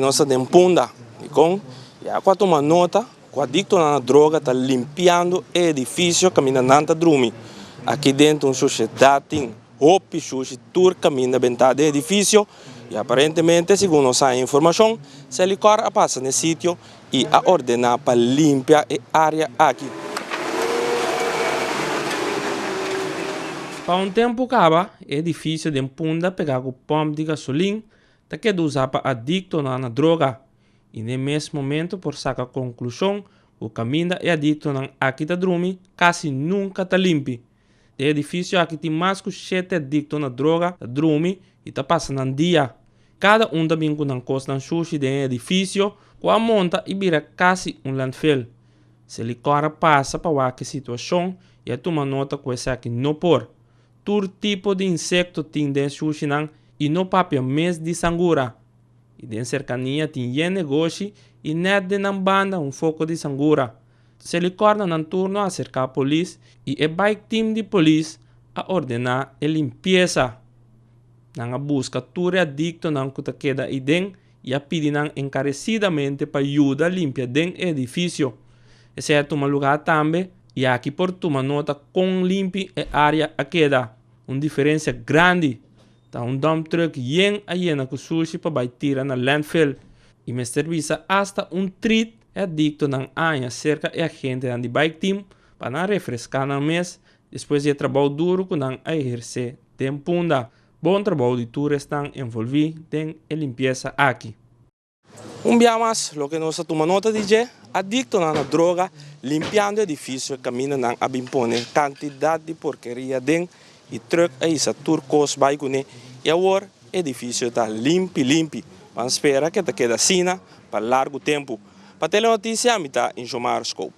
Nós temos punda, e agora toma nota, o adicto na droga está limpando o edifício caminhando drumi. Aqui dentro uma sociedade tem roupa, sushi, tour caminha dentro do edifício e aparentemente, segundo essa informação, se ele corre passa no sítio e a ordenar para limpar a área aqui. Para um tempo acaba, o edifício de Punda pegava o pombo de gasolina que usar para adicto na droga. E no mesmo momento, por sacar a conclusão, o caminho é adicto na aqui da drumi quase nunca está limpo. O edifício aqui tem mais que 7 adictos na droga, da drumi, e está passando um dia. Cada um também com uma coisa sushi do edifício, com a monta e vira quase um landfill. Se ele corre passa para a situação, e toma nota com esse aqui não por. Todo tipo de insecto tem dentro sushi e no papel mês de sangura. E dentro cercania tem negócio e net de nan banda um foco de sangura. Se ele corna nan turno a cercar a polícia e bike team de polícia a ordenar a limpeza. Nanga busca tudo adicto nan que queda aí dentro e a pedir encarecidamente para ajuda a limpar dentro edifício. Esse é um lugar também e aqui por tomar nota com limpe a área a queda. Uma diferença grande. Tá um dump truck yen a yena com sushi para vai tirar na landfill. E me serviça hasta um treat adicto na área cerca e a gente de bike team para refrescar na mês. Depois de trabalho duro com a exercer tempo. Bom trabalho de todos estão envolvidos em limpeza aqui. Dia mais, o que nós tomamos nota de adicto na droga, limpando o edifício, caminha na abimpone quantidade de porcaria dentro e truck aí essa turcos vai com e agora o edifício está limpo. Vamos esperar que quede assim para largo tempo. Para ter notícia, me está em Jomarscope.